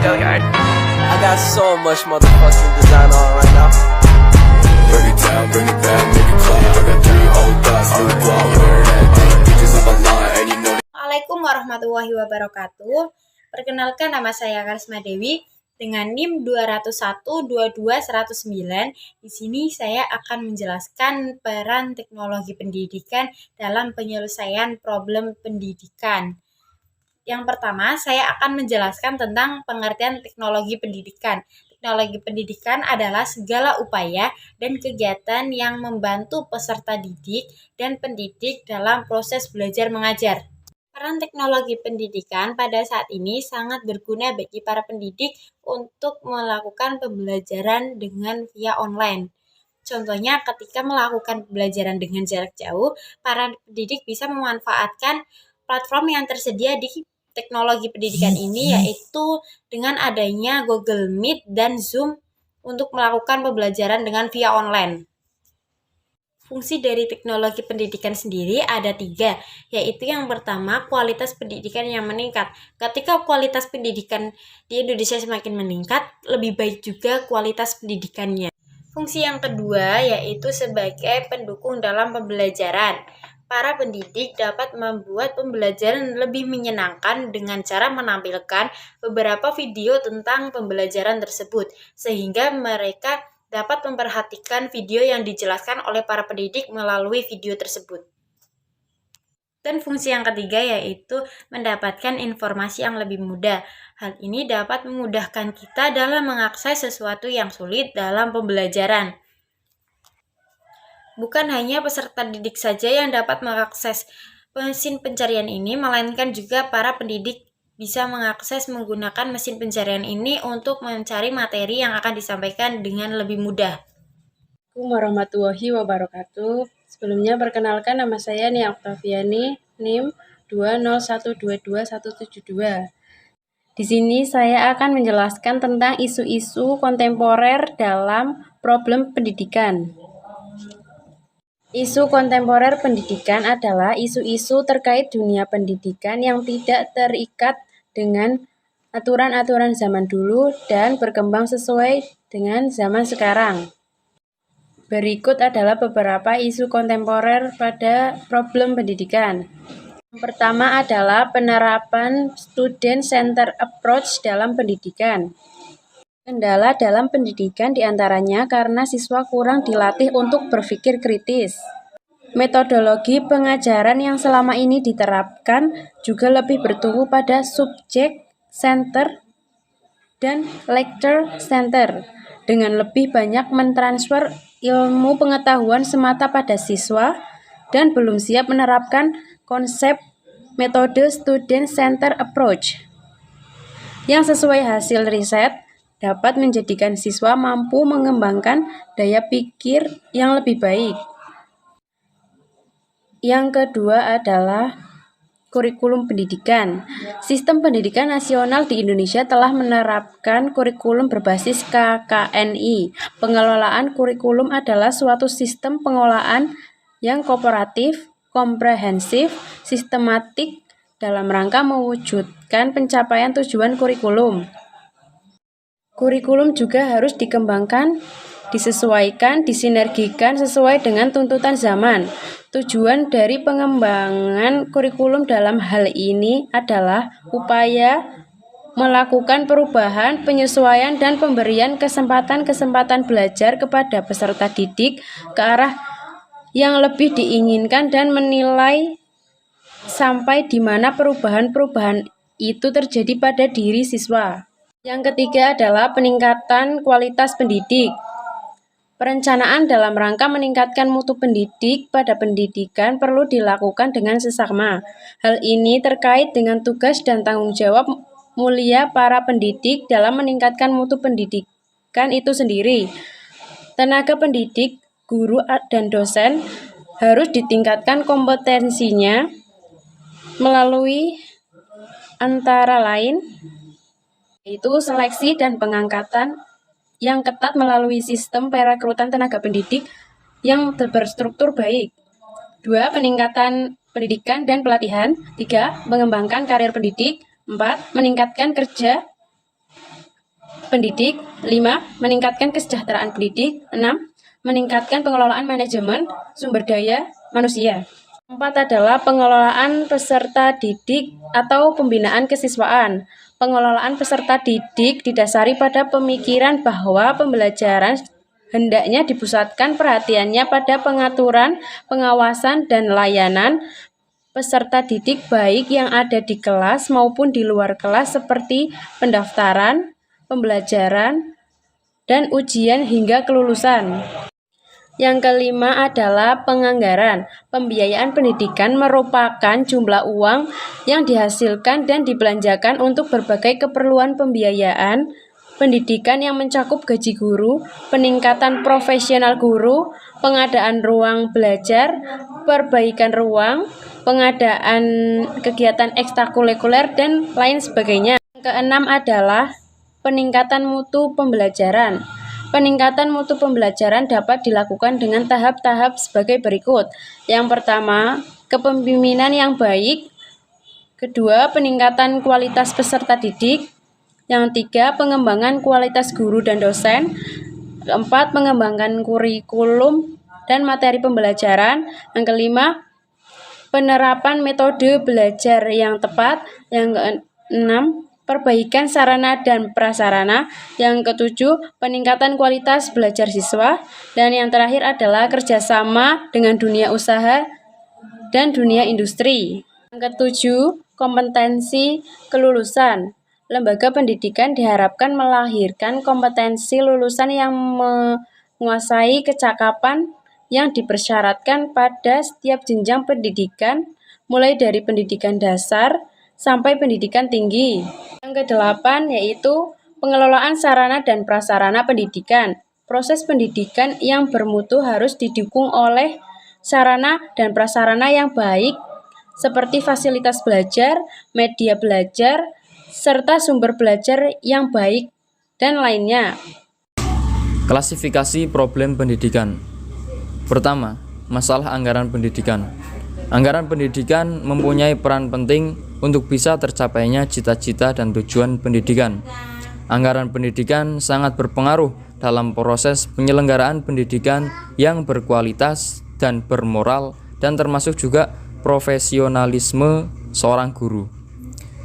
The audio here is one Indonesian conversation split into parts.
I got so much motherfucking design on right now. Bring it down, bring it back, make it clap. I got 3 old thoughts, new block, wear that thing. Bitches on my line, and you know. Assalamualaikum warahmatullahi wabarakatuh. Perkenalkan, nama saya Karisma Dewi dengan NIM 201-22-109. Di sini saya akan menjelaskan peran teknologi pendidikan dalam penyelesaian problem pendidikan. Yang pertama, saya akan menjelaskan tentang pengertian teknologi pendidikan. Teknologi pendidikan adalah segala upaya dan kegiatan yang membantu peserta didik dan pendidik dalam proses belajar mengajar. Peran teknologi pendidikan pada saat ini sangat berguna bagi para pendidik untuk melakukan pembelajaran dengan via online. Contohnya, ketika melakukan pembelajaran dengan jarak jauh, para pendidik bisa memanfaatkan platform yang tersedia di teknologi pendidikan ini, yaitu dengan adanya Google Meet dan Zoom untuk melakukan pembelajaran dengan via online. Fungsi dari teknologi pendidikan sendiri ada 3, yaitu yang pertama, kualitas pendidikan yang meningkat. Ketika kualitas pendidikan di Indonesia semakin meningkat, lebih baik juga kualitas pendidikannya. Fungsi yang kedua yaitu sebagai pendukung dalam pembelajaran. Para pendidik dapat membuat pembelajaran lebih menyenangkan dengan cara menampilkan beberapa video tentang pembelajaran tersebut, sehingga mereka dapat memperhatikan video yang dijelaskan oleh para pendidik melalui video tersebut. Dan fungsi yang ketiga yaitu mendapatkan informasi yang lebih mudah. Hal ini dapat memudahkan kita dalam mengakses sesuatu yang sulit dalam pembelajaran. Bukan hanya peserta didik saja yang dapat mengakses mesin pencarian ini, melainkan juga para pendidik bisa mengakses menggunakan mesin pencarian ini untuk mencari materi yang akan disampaikan dengan lebih mudah. Assalamualaikum warahmatullahi wabarakatuh. Sebelumnya perkenalkan, nama saya Nia Oktaviani, NIM 20122-172. Di sini saya akan menjelaskan tentang isu-isu kontemporer dalam problem pendidikan. Isu kontemporer pendidikan adalah isu-isu terkait dunia pendidikan yang tidak terikat dengan aturan-aturan zaman dulu dan berkembang sesuai dengan zaman sekarang. Berikut adalah beberapa isu kontemporer pada problem pendidikan. Yang pertama adalah penerapan student-centered approach dalam pendidikan. Kendala dalam pendidikan diantaranya karena siswa kurang dilatih untuk berpikir kritis. Metodologi pengajaran yang selama ini diterapkan juga lebih bertumbuh pada subject center dan lecture center, dengan lebih banyak mentransfer ilmu pengetahuan semata pada siswa dan belum siap menerapkan konsep metode student center approach yang sesuai hasil riset dapat menjadikan siswa mampu mengembangkan daya pikir yang lebih baik. Yang kedua adalah kurikulum pendidikan. Sistem pendidikan nasional di Indonesia telah menerapkan kurikulum berbasis KKNI. Pengelolaan kurikulum adalah suatu sistem pengelolaan yang kooperatif, komprehensif, sistematik dalam rangka mewujudkan pencapaian tujuan kurikulum. Kurikulum juga harus dikembangkan, disesuaikan, disinergikan sesuai dengan tuntutan zaman. Tujuan dari pengembangan kurikulum dalam hal ini adalah upaya melakukan perubahan, penyesuaian, dan pemberian kesempatan-kesempatan belajar kepada peserta didik ke arah yang lebih diinginkan dan menilai sampai di mana perubahan-perubahan itu terjadi pada diri siswa. Yang ketiga adalah peningkatan kualitas pendidik. Perencanaan dalam rangka meningkatkan mutu pendidik pada pendidikan perlu dilakukan dengan seksama. Hal ini terkait dengan tugas dan tanggung jawab mulia para pendidik dalam meningkatkan mutu pendidikan itu sendiri. Tenaga pendidik, guru, dan dosen harus ditingkatkan kompetensinya melalui antara lain yaitu seleksi dan pengangkatan yang ketat melalui sistem perekrutan tenaga pendidik yang berstruktur baik. 2. Peningkatan pendidikan dan pelatihan. 3. Mengembangkan karir pendidik. 4. Meningkatkan kerja pendidik. 5. Meningkatkan kesejahteraan pendidik. 6. Meningkatkan pengelolaan manajemen sumber daya manusia. 4 adalah pengelolaan peserta didik atau pembinaan kesiswaan. Pengelolaan peserta didik didasari pada pemikiran bahwa pembelajaran hendaknya dipusatkan perhatiannya pada pengaturan, pengawasan, dan layanan peserta didik baik yang ada di kelas maupun di luar kelas seperti pendaftaran, pembelajaran, dan ujian hingga kelulusan. Yang kelima adalah penganggaran. Pembiayaan pendidikan merupakan jumlah uang yang dihasilkan dan dibelanjakan untuk berbagai keperluan pembiayaan pendidikan yang mencakup gaji guru, peningkatan profesional guru, pengadaan ruang belajar, perbaikan ruang, pengadaan kegiatan ekstrakurikuler, dan lain sebagainya. Yang keenam adalah peningkatan mutu pembelajaran. Peningkatan mutu pembelajaran dapat dilakukan dengan tahap-tahap sebagai berikut. Yang pertama, kepemimpinan yang baik. Kedua, peningkatan kualitas peserta didik. Yang tiga, pengembangan kualitas guru dan dosen. Keempat, pengembangan kurikulum dan materi pembelajaran. Yang kelima, penerapan metode belajar yang tepat. Yang keenam, perbaikan sarana dan prasarana. Yang ketujuh, peningkatan kualitas belajar siswa. Dan yang terakhir adalah kerjasama dengan dunia usaha dan dunia industri. Yang ketujuh, kompetensi kelulusan. Lembaga pendidikan diharapkan melahirkan kompetensi lulusan yang menguasai kecakapan yang dipersyaratkan pada setiap jenjang pendidikan, mulai dari pendidikan dasar sampai pendidikan tinggi. Yang kedelapan yaitu pengelolaan sarana dan prasarana pendidikan. Proses pendidikan yang bermutu harus didukung oleh sarana dan prasarana yang baik seperti fasilitas belajar, media belajar, serta sumber belajar yang baik dan lainnya. Klasifikasi problem pendidikan. Pertama, masalah anggaran pendidikan. Anggaran pendidikan mempunyai peran penting untuk bisa tercapainya cita-cita dan tujuan pendidikan. Anggaran pendidikan sangat berpengaruh dalam proses penyelenggaraan pendidikan yang berkualitas dan bermoral, dan termasuk juga profesionalisme seorang guru.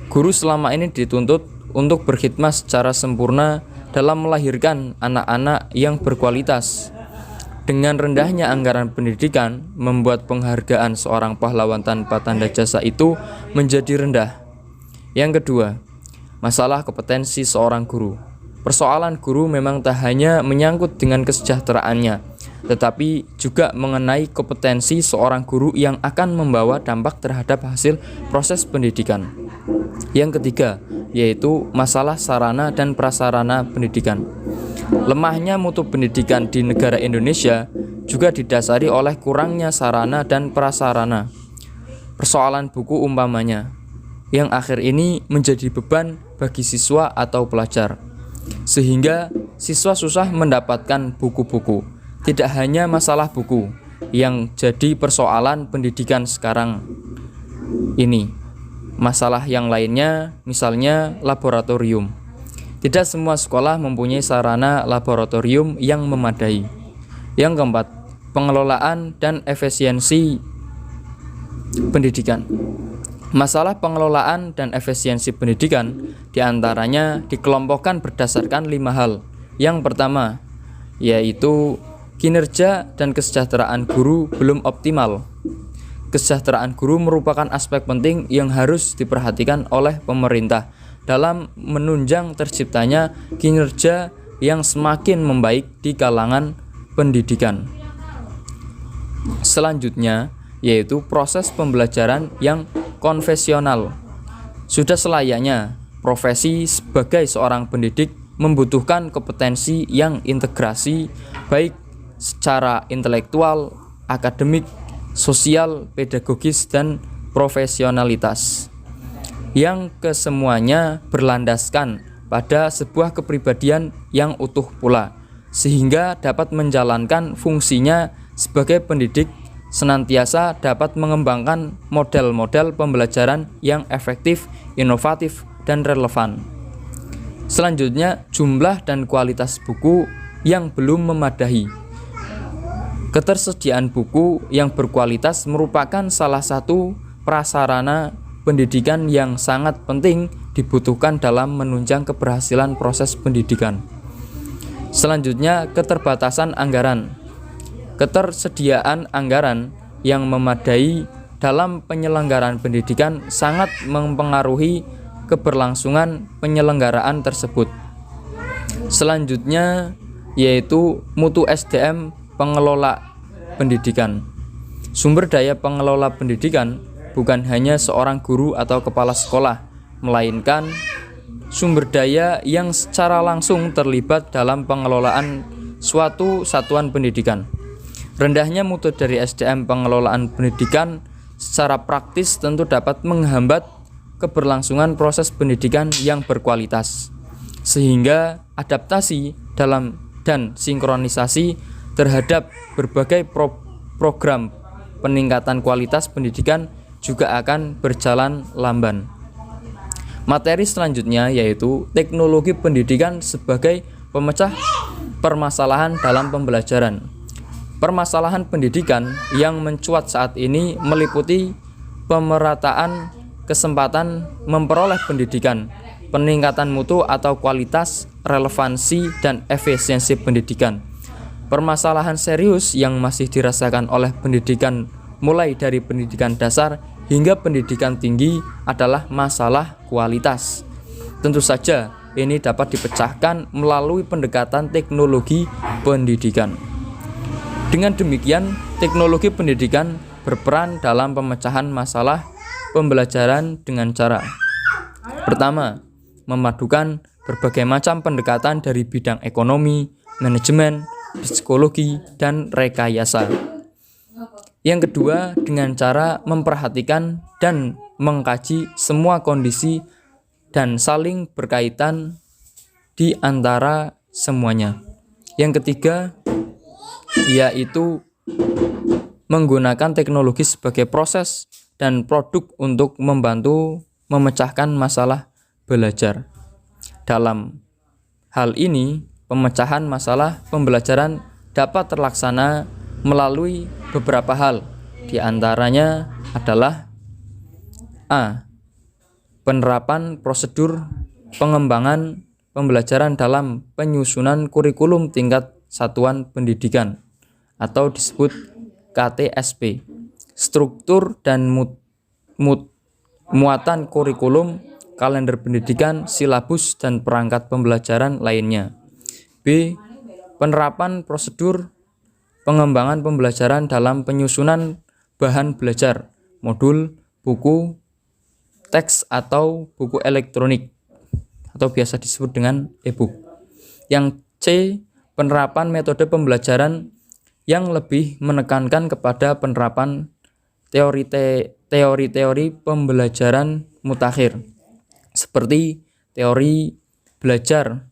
Guru selama ini dituntut untuk berkhidmat secara sempurna dalam melahirkan anak-anak yang berkualitas. Dengan rendahnya anggaran pendidikan, membuat penghargaan seorang pahlawan tanpa tanda jasa itu menjadi rendah. Yang kedua, masalah kompetensi seorang guru. Persoalan guru memang tak hanya menyangkut dengan kesejahteraannya, tetapi juga mengenai kompetensi seorang guru yang akan membawa dampak terhadap hasil proses pendidikan. Yang ketiga, yaitu masalah sarana dan prasarana pendidikan. Lemahnya mutu pendidikan di negara Indonesia juga didasari oleh kurangnya sarana dan prasarana. Persoalan buku umpamanya, yang akhir ini menjadi beban bagi siswa atau pelajar, sehingga siswa susah mendapatkan buku-buku. Tidak hanya masalah buku yang jadi persoalan pendidikan sekarang ini, masalah yang lainnya misalnya laboratorium. Tidak semua sekolah mempunyai sarana laboratorium yang memadai. Yang keempat, pengelolaan dan efisiensi pendidikan. Masalah pengelolaan dan efisiensi pendidikan diantaranya dikelompokkan berdasarkan 5 hal. Yang pertama, yaitu kinerja dan kesejahteraan guru belum optimal. Kesejahteraan guru merupakan aspek penting yang harus diperhatikan oleh pemerintah dalam menunjang terciptanya kinerja yang semakin membaik di kalangan pendidikan. Selanjutnya, yaitu proses pembelajaran yang konvensional. Sudah selayaknya profesi sebagai seorang pendidik membutuhkan kompetensi yang integrasi baik secara intelektual, akademik, sosial, pedagogis, dan profesionalitas, yang kesemuanya berlandaskan pada sebuah kepribadian yang utuh pula, sehingga dapat menjalankan fungsinya sebagai pendidik, senantiasa dapat mengembangkan model-model pembelajaran yang efektif, inovatif, dan relevan. Selanjutnya, jumlah dan kualitas buku yang belum memadai. Ketersediaan buku yang berkualitas merupakan salah satu prasarana pendidikan yang sangat penting dibutuhkan dalam menunjang keberhasilan proses pendidikan. Selanjutnya, keterbatasan anggaran. Ketersediaan anggaran yang memadai dalam penyelenggaraan pendidikan sangat mempengaruhi keberlangsungan penyelenggaraan tersebut. Selanjutnya yaitu mutu SDM pengelola pendidikan. Sumber daya pengelola pendidikan bukan hanya seorang guru atau kepala sekolah, melainkan sumber daya yang secara langsung terlibat dalam pengelolaan suatu satuan pendidikan. Rendahnya mutu dari SDM pengelolaan pendidikan secara praktis tentu dapat menghambat keberlangsungan proses pendidikan yang berkualitas, sehingga adaptasi dalam dan sinkronisasi terhadap berbagai program peningkatan kualitas pendidikan juga akan berjalan lamban. Materi selanjutnya yaitu teknologi pendidikan sebagai pemecah permasalahan dalam pembelajaran. Permasalahan pendidikan yang mencuat saat ini meliputi pemerataan kesempatan memperoleh pendidikan, peningkatan mutu atau kualitas, relevansi, dan efisiensi pendidikan. Permasalahan serius yang masih dirasakan oleh pendidikan mulai dari pendidikan dasar hingga pendidikan tinggi adalah masalah kualitas. Tentu saja ini dapat dipecahkan melalui pendekatan teknologi pendidikan. Dengan demikian, teknologi pendidikan berperan dalam pemecahan masalah pembelajaran dengan cara: pertama, memadukan berbagai macam pendekatan dari bidang ekonomi, manajemen, psikologi, dan rekayasa. Yang kedua, dengan cara memperhatikan dan mengkaji semua kondisi dan saling berkaitan di antara semuanya. Yang ketiga, yaitu menggunakan teknologi sebagai proses dan produk untuk membantu memecahkan masalah belajar. Dalam hal ini, pemecahan masalah pembelajaran dapat terlaksana melalui beberapa hal. Di antaranya adalah A. Penerapan prosedur pengembangan pembelajaran dalam penyusunan kurikulum tingkat satuan pendidikan atau disebut KTSP. Struktur dan muatan kurikulum, kalender pendidikan, silabus, dan perangkat pembelajaran lainnya. B. Penerapan prosedur pengembangan pembelajaran dalam penyusunan bahan belajar, modul, buku, teks atau buku elektronik atau biasa disebut dengan e-book. Yang C. Penerapan metode pembelajaran yang lebih menekankan kepada penerapan teori-teori pembelajaran mutakhir seperti teori belajar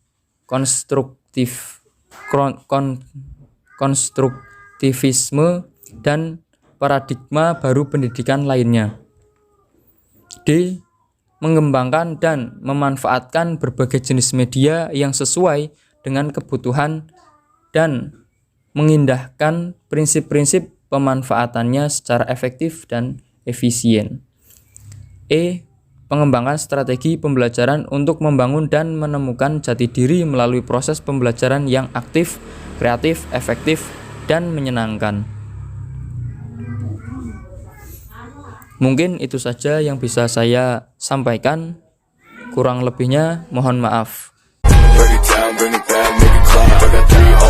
konstruktivisme dan paradigma baru pendidikan lainnya. D. Mengembangkan dan memanfaatkan berbagai jenis media yang sesuai dengan kebutuhan dan mengindahkan prinsip-prinsip pemanfaatannya secara efektif dan efisien. E. Pengembangan strategi pembelajaran untuk membangun dan menemukan jati diri melalui proses pembelajaran yang aktif, kreatif, efektif, dan menyenangkan. Mungkin itu saja yang bisa saya sampaikan. Kurang lebihnya mohon maaf. Break it down, bring it back, make it clap. I got 3